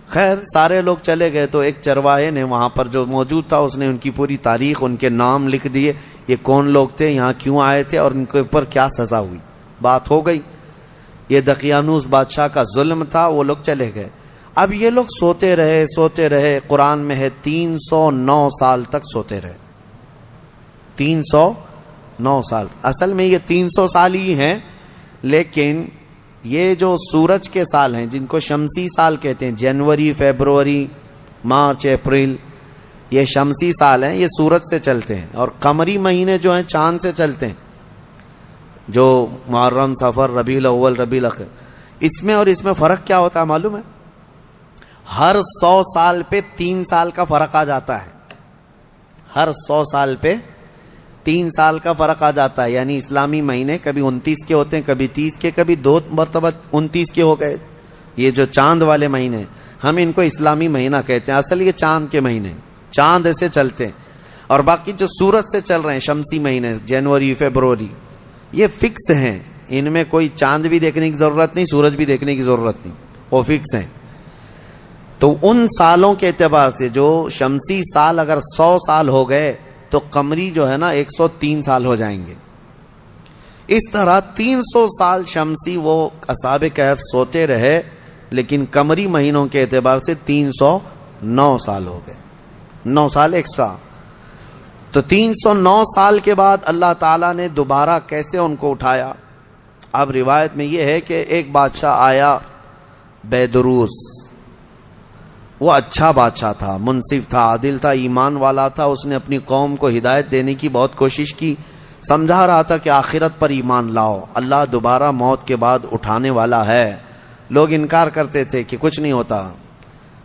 خیر سارے لوگ چلے گئے تو ایک چرواہے نے وہاں پر جو موجود تھا اس نے ان کی پوری تاریخ, ان کے نام لکھ دیے, یہ کون لوگ تھے, یہاں کیوں آئے تھے اور ان کے اوپر کیا سزا ہوئی. بات ہو گئی. یہ دقیانوس بادشاہ کا ظلم تھا, وہ لوگ چلے گئے. اب یہ لوگ سوتے رہے. قرآن میں ہے 309 سال تک سوتے رہے. 309 سال. اصل میں یہ 300 سال ہی ہیں, لیکن یہ جو سورج کے سال ہیں جن کو شمسی سال کہتے ہیں, جنوری, فیبروری, مارچ, اپریل, یہ شمسی سال ہیں, یہ سورج سے چلتے ہیں. اور قمری مہینے جو ہیں چاند سے چلتے ہیں, جو محرم, صفر, ربیع الاول, ربیع الاخر. اس میں اور اس میں فرق کیا ہوتا ہے معلوم ہے؟ ہر 100 سال پہ 3 سال کا فرق آ جاتا ہے. ہر 100 سال پہ 3 سال کا فرق آ جاتا ہے. یعنی اسلامی مہینے کبھی 29 کے ہوتے ہیں, کبھی 30 کے, کبھی 2 مرتبہ 29 کے ہو گئے. یہ جو چاند والے مہینے ہم ان کو اسلامی مہینہ کہتے ہیں, اصل یہ چاند کے مہینے, چاند ایسے چلتے ہیں. اور باقی جو سورج سے چل رہے ہیں شمسی مہینے, جنوری, فیبروری, یہ فکس ہیں. ان میں کوئی چاند بھی دیکھنے کی ضرورت نہیں, سورج بھی دیکھنے کی ضرورت نہیں, وہ فکس ہیں. تو ان سالوں کے اعتبار سے جو شمسی سال اگر 100 سال ہو گئے تو قمری جو ہے نا 103 سال ہو جائیں گے. اس طرح 300 سال شمسی وہ اصحاب کہف سوتے رہے, لیکن قمری مہینوں کے اعتبار سے 309 سال ہو گئے, 9 سال ایکسٹرا. تو 309 سال کے بعد اللہ تعالیٰ نے دوبارہ کیسے ان کو اٹھایا؟ اب روایت میں یہ ہے کہ ایک بادشاہ آیا بیدروس, وہ اچھا بادشاہ تھا, منصف تھا, عادل تھا, ایمان والا تھا. اس نے اپنی قوم کو ہدایت دینے کی بہت کوشش کی, سمجھا رہا تھا کہ آخرت پر ایمان لاؤ, اللہ دوبارہ موت کے بعد اٹھانے والا ہے. لوگ انکار کرتے تھے کہ کچھ نہیں ہوتا,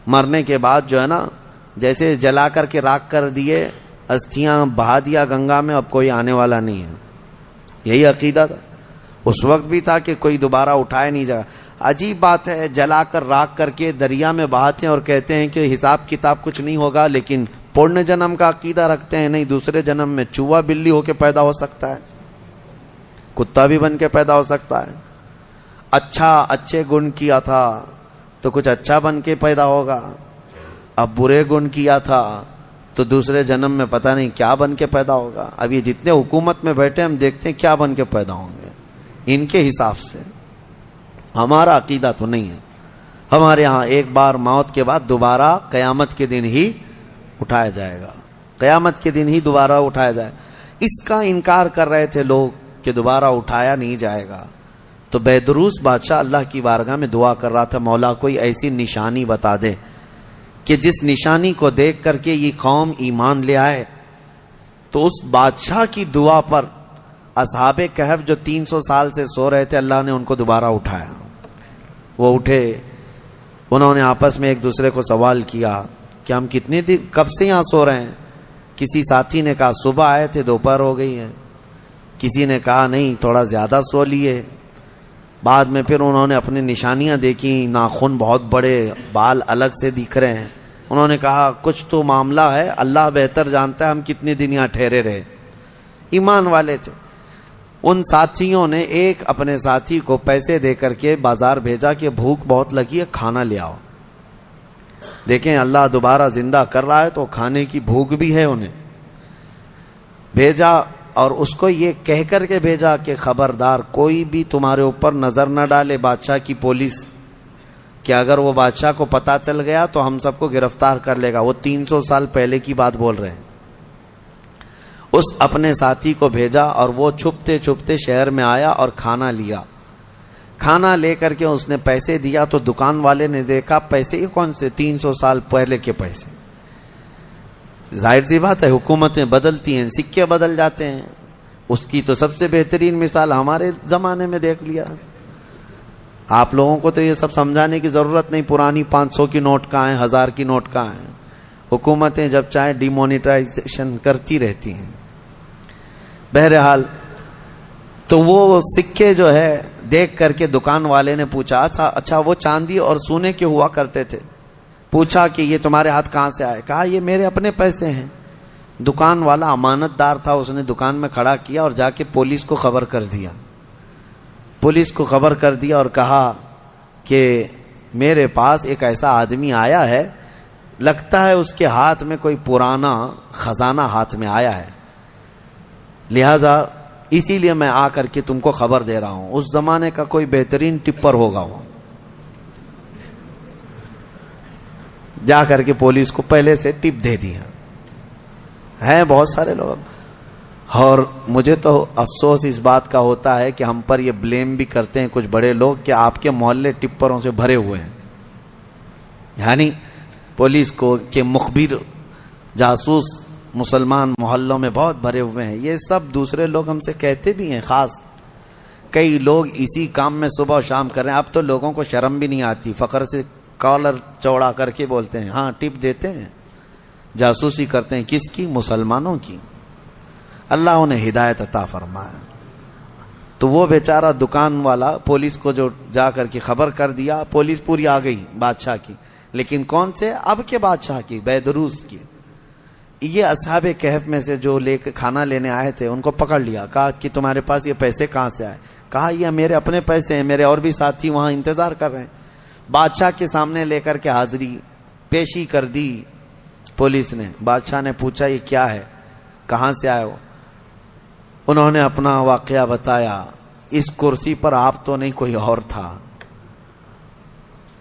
مرنے کے بعد جو ہے نا جیسے جلا کر کے راکھ کر دیے, استھیاں بہا دیا گنگا میں, اب کوئی آنے والا نہیں ہے. یہی عقیدہ تھا اس وقت بھی تھا کہ کوئی دوبارہ اٹھائے نہیں جائے. عجیب بات ہے, جلا کر راکھ کر کے دریا میں بہاتے ہیں اور کہتے ہیں کہ حساب کتاب کچھ نہیں ہوگا, لیکن پورن جنم کا عقیدہ رکھتے ہیں. نہیں, دوسرے جنم میں چوہا بلی ہو کے پیدا ہو سکتا ہے, کتا بھی بن کے پیدا ہو سکتا ہے. اچھے گن کیا تھا تو کچھ اچھا بن کے پیدا ہوگا, اب برے گن کیا تھا تو دوسرے جنم میں پتہ نہیں کیا بن کے پیدا ہوگا. اب یہ جتنے حکومت میں بیٹھے ہم دیکھتے ہیں کیا بن کے پیدا ہوں گے ان کے حساب سے. ہمارا عقیدہ تو نہیں ہے. ہمارے ہاں ایک بار موت کے بعد دوبارہ قیامت کے دن ہی اٹھایا جائے گا. قیامت کے دن ہی دوبارہ اٹھایا جائے. اس کا انکار کر رہے تھے لوگ کہ دوبارہ اٹھایا نہیں جائے گا. تو بیدروس بادشاہ اللہ کی بارگاہ میں دعا کر رہا تھا, مولا کوئی ایسی نشانی بتا دے کہ جس نشانی کو دیکھ کر کے یہ قوم ایمان لے آئے. تو اس بادشاہ کی دعا پر اصحاب کہف جو 300 سال سے سو رہے تھے, اللہ نے ان کو دوبارہ اٹھایا. وہ اٹھے, انہوں نے آپس میں ایک دوسرے کو سوال کیا کہ ہم کتنے دن کب سے یہاں سو رہے ہیں. کسی ساتھی نے کہا صبح آئے تھے دوپہر ہو گئی ہے. کسی نے کہا نہیں تھوڑا زیادہ سو لیے. بعد میں پھر انہوں نے اپنی نشانیاں دیکھی, ناخن بہت بڑے, بال الگ سے دکھ رہے ہیں. انہوں نے کہا کچھ تو معاملہ ہے, اللہ بہتر جانتا ہے ہم کتنے دن یہاں ٹھہرے رہے. ایمان والے تھے. ان ساتھیوں نے ایک اپنے ساتھی کو پیسے دے کر کے بازار بھیجا کہ بھوک بہت لگی ہے, کھانا لے آؤ. دیکھیں اللہ دوبارہ زندہ کر رہا ہے تو کھانے کی بھوک بھی ہے. انہیں بھیجا اور اس کو یہ کہہ کر کے بھیجا کہ خبردار کوئی بھی تمہارے اوپر نظر نہ ڈالے بادشاہ کی پولیس, کہ اگر وہ بادشاہ کو پتا چل گیا تو ہم سب کو گرفتار کر لے گا. وہ 300 سال پہلے کی بات بول رہے ہیں. اس اپنے ساتھی کو بھیجا اور وہ چھپتے چھپتے شہر میں آیا اور کھانا لیا. کھانا لے کر کے اس نے پیسے دیا تو دکان والے نے دیکھا پیسے یہ کون سے, 300 سال پہلے کے پیسے. ظاہر سی بات ہے حکومتیں بدلتی ہیں, سکے بدل جاتے ہیں. اس کی تو سب سے بہترین مثال ہمارے زمانے میں دیکھ لیا. آپ لوگوں کو تو یہ سب سمجھانے کی ضرورت نہیں, پرانی 500 کی نوٹ کہاں ہیں, 1000 کی نوٹ کہاں ہیں. حکومتیں جب چاہیں ڈی مونیٹائزیشن کرتی رہتی ہیں. بہرحال تو وہ سکے جو ہے دیکھ کر کے دکان والے نے پوچھا اچھا وہ چاندی اور سونے کے ہوا کرتے تھے. پوچھا کہ یہ تمہارے ہاتھ کہاں سے آئے. کہا یہ میرے اپنے پیسے ہیں. دکان والا امانت دار تھا, اس نے دکان میں کھڑا کیا اور جا کے پولیس کو خبر کر دیا. پولیس کو خبر کر دیا اور کہا کہ میرے پاس ایک ایسا آدمی آیا ہے, لگتا ہے اس کے ہاتھ میں کوئی پرانا خزانہ ہاتھ میں آیا ہے, لہذا اسی لیے میں آ کر کے تم کو خبر دے رہا ہوں. اس زمانے کا کوئی بہترین ٹپر ہوگا وہ. جا کر کے پولیس کو پہلے سے ٹپ دے دیا. ہیں بہت سارے لوگ. اور مجھے تو افسوس اس بات کا ہوتا ہے کہ ہم پر یہ بلیم بھی کرتے ہیں کچھ بڑے لوگ کہ آپ کے محلے ٹپروں سے بھرے ہوئے ہیں. یعنی پولیس کو کہ مخبر جاسوس مسلمان محلوں میں بہت بھرے ہوئے ہیں. یہ سب دوسرے لوگ ہم سے کہتے بھی ہیں. خاص کئی لوگ اسی کام میں صبح و شام کر رہے ہیں. اب تو لوگوں کو شرم بھی نہیں آتی, فخر سے کالر چوڑا کر کے بولتے ہیں ہاں ٹپ دیتے ہیں, جاسوسی کرتے ہیں. کس کی؟ مسلمانوں کی. اللہ انہیں ہدایت عطا فرمائے. تو وہ بیچارہ دکان والا پولیس کو جو جا کر کے خبر کر دیا, پولیس پوری آ گئی بادشاہ کی, لیکن کون سے؟ اب کے بادشاہ کی, بیدروس کی. یہ اصحاب کہف میں سے جو لے کے کھانا لینے آئے تھے ان کو پکڑ لیا. کہا کہ تمہارے پاس یہ پیسے کہاں سے آئے؟ کہا یہ میرے اپنے پیسے ہیں, میرے اور بھی ساتھی وہاں انتظار کر رہے ہیں. بادشاہ کے سامنے لے کر کے حاضری پیشی کر دی پولیس نے. بادشاہ نے پوچھا یہ کیا ہے, کہاں سے آئے ہو؟ انہوں نے اپنا واقعہ بتایا. اس کرسی پر آپ تو نہیں, کوئی اور تھا.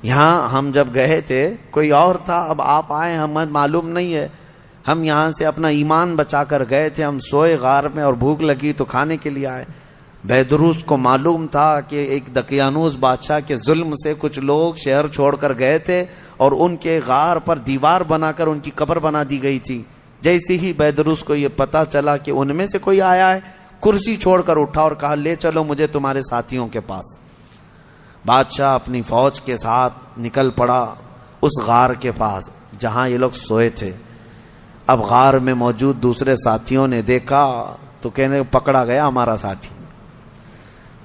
یہاں ہم جب گئے تھے کوئی اور تھا, اب آپ آئے ہمیں معلوم نہیں ہے. ہم یہاں سے اپنا ایمان بچا کر گئے تھے, ہم سوئے غار میں اور بھوک لگی تو کھانے کے لیے آئے. بیدروس کو معلوم تھا کہ ایک دقیانوس بادشاہ کے ظلم سے کچھ لوگ شہر چھوڑ کر گئے تھے اور ان کے غار پر دیوار بنا کر ان کی قبر بنا دی گئی تھی. جیسے ہی بیدروس کو یہ پتا چلا کہ ان میں سے کوئی آیا ہے, کرسی چھوڑ کر اٹھا اور کہا لے چلو مجھے تمہارے ساتھیوں کے پاس. بادشاہ اپنی فوج کے ساتھ نکل پڑا اس غار کے پاس جہاں یہ لوگ سوئے تھے. اب غار میں موجود دوسرے ساتھیوں نے دیکھا تو کہنے پکڑا گیا ہمارا ساتھی,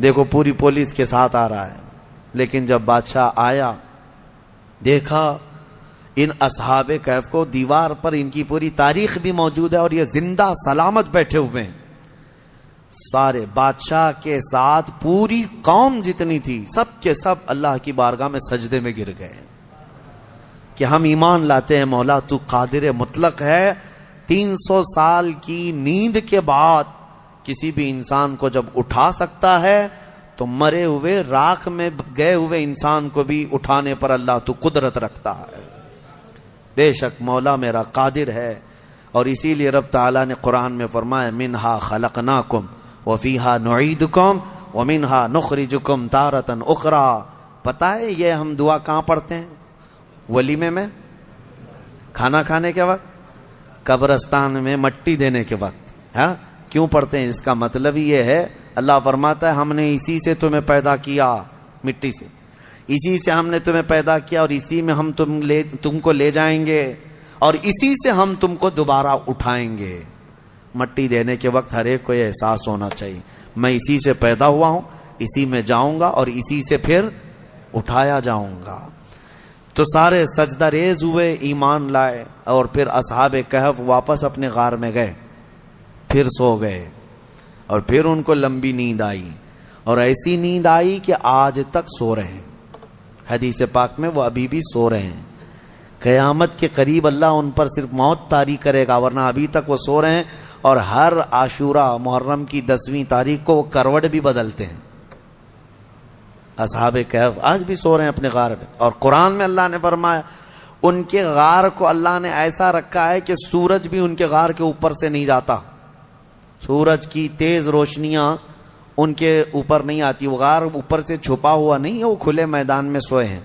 دیکھو پوری پولیس کے ساتھ آ رہا ہے. لیکن جب بادشاہ آیا دیکھا ان اصحاب کہف کو, دیوار پر ان کی پوری تاریخ بھی موجود ہے اور یہ زندہ سلامت بیٹھے ہوئے ہیں. سارے بادشاہ کے ساتھ پوری قوم جتنی تھی سب کے سب اللہ کی بارگاہ میں سجدے میں گر گئے کہ ہم ایمان لاتے ہیں مولا تو قادر مطلق ہے. 300 سال کی نیند کے بعد کسی بھی انسان کو جب اٹھا سکتا ہے تو مرے ہوئے راکھ میں گئے ہوئے انسان کو بھی اٹھانے پر اللہ تو قدرت رکھتا ہے. بے شک مولا میرا قادر ہے. اور اسی لیے رب تعالیٰ نے قرآن میں فرمایا منہا خلقناکم وفیہا نعیدکم ومنہا نخرجکم تارۃ اخری. پتہ ہے یہ ہم دعا کہاں پڑھتے ہیں؟ ولیمے میں، کھانا کھانے کے وقت، قبرستان میں مٹی دینے کے وقت. ہاں کیوں پڑھتے ہیں؟ اس کا مطلب یہ ہے اللہ فرماتا ہے ہم نے اسی سے تمہیں پیدا کیا، مٹی سے، اسی سے ہم نے تمہیں پیدا کیا اور اسی میں ہم تم کو لے جائیں گے اور اسی سے ہم تم کو دوبارہ اٹھائیں گے. مٹی دینے کے وقت ہر ایک کو یہ احساس ہونا چاہیے میں اسی سے پیدا ہوا ہوں، اسی میں جاؤں گا اور اسی سے پھر اٹھایا جاؤں گا. تو سارے سجدہ ریز ہوئے، ایمان لائے، اور پھر اصحاب کہف واپس اپنے غار میں گئے، پھر سو گئے، اور پھر ان کو لمبی نیند آئی، اور ایسی نیند آئی کہ آج تک سو رہے ہیں. حدیث پاک میں وہ ابھی بھی سو رہے ہیں. قیامت کے قریب اللہ ان پر صرف موت طاری کرے گا، ورنہ ابھی تک وہ سو رہے ہیں. اور ہر عاشورہ محرم کی 10ویں تاریخ کو وہ کروٹ بھی بدلتے ہیں. اصحاب کہف آج بھی سو رہے ہیں اپنے غار میں. اور قرآن میں اللہ نے فرمایا ان کے غار کو اللہ نے ایسا رکھا ہے کہ سورج بھی ان کے غار کے اوپر سے نہیں جاتا، سورج کی تیز روشنیاں ان کے اوپر نہیں آتی. وہ غار اوپر سے چھپا ہوا نہیں ہے، وہ کھلے میدان میں سوئے ہیں.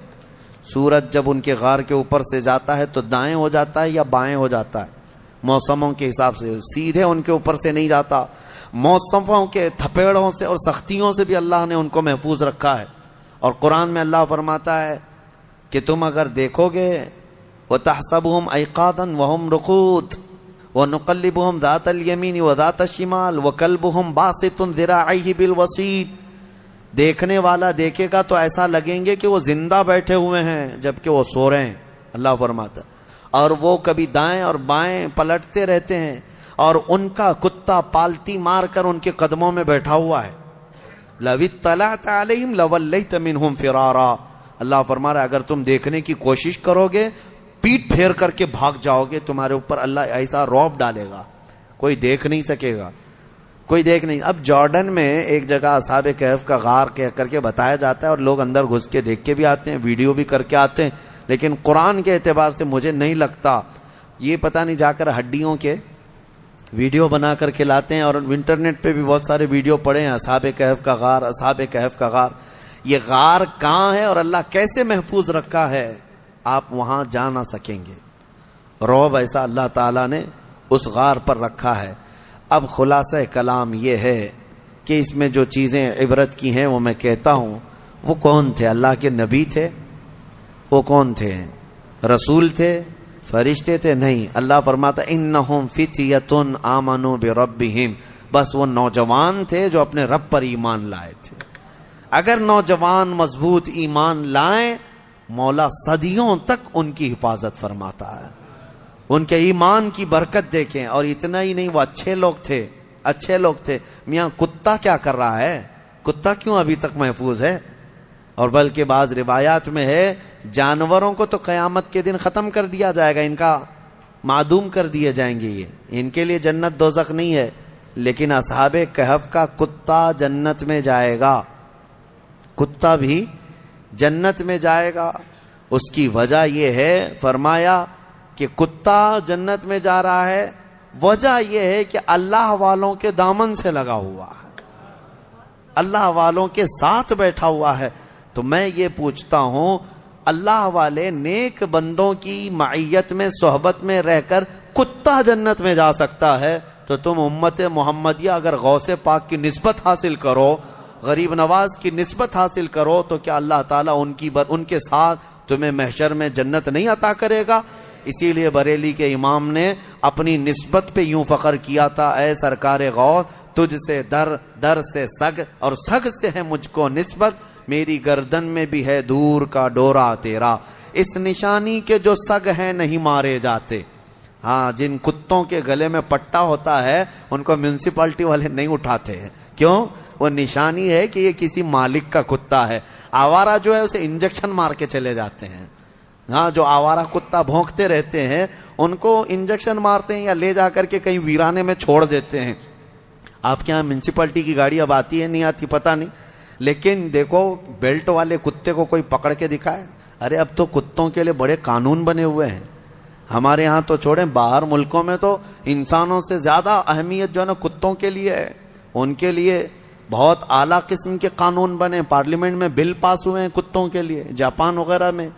سورج جب ان کے غار کے اوپر سے جاتا ہے تو دائیں ہو جاتا ہے یا بائیں ہو جاتا ہے موسموں کے حساب سے، سیدھے ان کے اوپر سے نہیں جاتا. موسموں کے تھپیڑوں سے اور سختیوں سے بھی اللہ نے ان کو محفوظ رکھا ہے. اور قرآن میں اللہ فرماتا ہے کہ تم اگر دیکھو گے وَتَحْسَبُهُمْ أَيْقَاظًا وَهُمْ رُقُودٌ وَنُقَلِّبُهُمْ ذَاتَ الْيَمِينِ وَذَاتَ الشِّمَالِ وَكَلْبُهُمْ بَاسِطٌ ذِرَاعَيْهِ بِالْوَسِيدِ. دیکھنے والا دیکھے گا تو ایسا لگیں گے کہ وہ زندہ بیٹھے ہوئے ہیں جبکہ وہ سو رہے ہیں. اللہ فرماتا ہے اور وہ کبھی دائیں اور بائیں پلٹتے رہتے ہیں، اور ان کا کتا پالتی مار کر ان کے قدموں میں بیٹھا ہوا ہے. لَوِ اطَّلَعْتَ عَلَيْهِمْ لَوَلَّيْتَ مِنْهُمْ فِرَارًا. اللہ فرما رہا ہے اگر تم دیکھنے کی کوشش کرو گے پیٹ پھیر کر کے بھاگ جاؤ گے. تمہارے اوپر اللہ ایسا رعب ڈالے گا کوئی دیکھ نہیں سکے گا، کوئی دیکھ نہیں. اب جارڈن میں ایک جگہ اصحاب کہف کا غار کہہ کر کے بتایا جاتا ہے اور لوگ اندر گھس کے دیکھ کے بھی آتے ہیں، ویڈیو بھی کر کے آتے ہیں. لیکن قرآن کے اعتبار سے مجھے نہیں لگتا یہ پتہ نہیں جا کر ہڈیوں کے ویڈیو بنا کر کے لاتے ہیں. اور انٹرنیٹ پہ بھی بہت سارے ویڈیو پڑے ہیں اصحاب کہف کا غار، اصحاب کہف کا غار. یہ غار کہاں ہے اور اللہ کیسے محفوظ رکھا ہے آپ وہاں جا نہ سکیں گے. رعب ایسا اللہ تعالیٰ نے اس غار پر رکھا ہے. اب خلاصہ کلام یہ ہے کہ اس میں جو چیزیں عبرت کی ہیں وہ میں کہتا ہوں. وہ کون تھے؟ اللہ کے نبی تھے؟ وہ کون تھے؟ رسول تھے؟ فرشتے تھے؟ نہیں. اللہ فرماتا انہم فتیۃ آمنوا بربہم. بس وہ نوجوان تھے جو اپنے رب پر ایمان لائے تھے. اگر نوجوان مضبوط ایمان لائیں مولا صدیوں تک ان کی حفاظت فرماتا ہے. ان کے ایمان کی برکت دیکھیں. اور اتنا ہی نہیں وہ اچھے لوگ تھے، اچھے لوگ تھے. میاں کتا کیا کر رہا ہے؟ کتا کیوں ابھی تک محفوظ ہے؟ اور بلکہ بعض روایات میں ہے جانوروں کو تو قیامت کے دن ختم کر دیا جائے گا، ان کا معدوم کر دیے جائیں گے. یہ ان کے لیے جنت دوزخ نہیں ہے، لیکن اصحاب کہف کا کتا جنت میں جائے گا. کتا بھی جنت میں جائے گا. اس کی وجہ یہ ہے فرمایا کہ کتا جنت میں جا رہا ہے، وجہ یہ ہے کہ اللہ والوں کے دامن سے لگا ہوا ہے، اللہ والوں کے ساتھ بیٹھا ہوا ہے. تو میں یہ پوچھتا ہوں اللہ والے نیک بندوں کی معیت میں صحبت میں رہ کر کتا جنت میں جا سکتا ہے تو تم امت محمدیہ اگر غوث پاک کی نسبت حاصل کرو، غریب نواز کی نسبت حاصل کرو تو کیا اللہ تعالیٰ ان کے ساتھ تمہیں محشر میں جنت نہیں عطا کرے گا؟ اسی لیے بریلی کے امام نے اپنی نسبت پہ یوں فخر کیا تھا، اے سرکار غوث تجھ سے در سے سگ اور سگ سے ہے مجھ کو نسبت، میری گردن میں بھی ہے دور کا ڈورا تیرا، اس نشانی کے جو سگ ہیں نہیں مارے جاتے. ہاں جن کتوں کے گلے میں پٹا ہوتا ہے ان کو میونسپلٹی والے نہیں اٹھاتے ہیں. کیوں؟ وہ نشانی ہے کہ یہ کسی مالک کا کتا ہے. آوارہ جو ہے اسے انجیکشن مار کے چلے جاتے ہیں. ہاں جو آوارہ کتا بھونکتے رہتے ہیں ان کو انجیکشن مارتے ہیں یا لے جا کر کے کہیں ویرانے میں چھوڑ دیتے ہیں. آپ کے یہاں میونسپلٹی کی گاڑی اب آتی ہے نہیں آتی پتہ نہیں، لیکن دیکھو بیلٹ والے کتے کو کوئی پکڑ کے دکھائے. ارے اب تو کتوں کے لیے بڑے قانون بنے ہوئے ہیں. ہمارے ہاں تو چھوڑیں، باہر ملکوں میں تو انسانوں سے زیادہ اہمیت جو ہے نا کتوں کے لیے ہے. ان کے لیے بہت اعلیٰ قسم کے قانون بنے، پارلیمنٹ میں بل پاس ہوئے ہیں کتوں کے لیے، جاپان وغیرہ میں.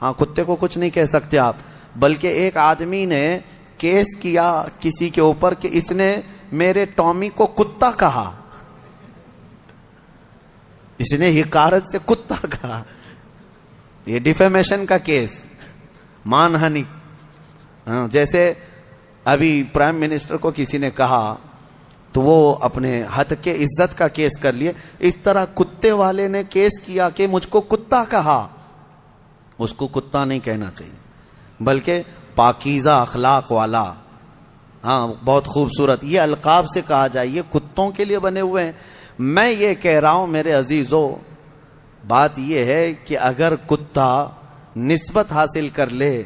ہاں کتے کو کچھ نہیں کہہ سکتے آپ. بلکہ ایک آدمی نے کیس کیا کسی کے اوپر کہ اس نے میرے ٹامی کو کتا کہا، اس نے حقارت سے کتا کہا. یہ ڈیفیمیشن کا کیس، مان ہانی. جیسے ابھی پرائم منسٹر کو کسی نے کہا تو وہ اپنے حد کے عزت کا کیس کر لیے، اس طرح کتے والے نے کیس کیا کہ مجھ کو کتا کہا. اس کو کتا نہیں کہنا چاہیے بلکہ پاکیزہ اخلاق والا. ہاں بہت خوبصورت یہ القاب سے کہا جائے، یہ کتوں کے لیے بنے ہوئے ہیں. میں یہ کہہ رہا ہوں میرے عزیزو، بات یہ ہے کہ اگر کتا نسبت حاصل کر لے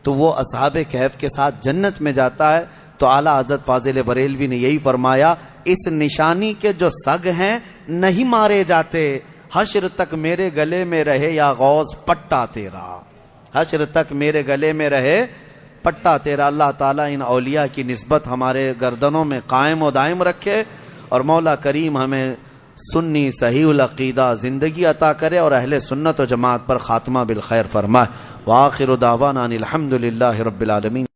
تو وہ اصحاب کہف کے ساتھ جنت میں جاتا ہے. تو اعلیٰ حضرت فاضل بریلوی نے یہی فرمایا، اس نشانی کے جو سگ ہیں نہیں مارے جاتے، حشر تک میرے گلے میں رہے یا غوث پٹا تیرا، حشر تک میرے گلے میں رہے پٹا تیرا. اللہ تعالیٰ ان اولیاء کی نسبت ہمارے گردنوں میں قائم و دائم رکھے، اور مولا کریم ہمیں سنی صحیح العقیدہ زندگی عطا کرے اور اہل سنت و جماعت پر خاتمہ بالخیر فرمائے. وآخر دعوانا ان الحمد للہ رب العالمین.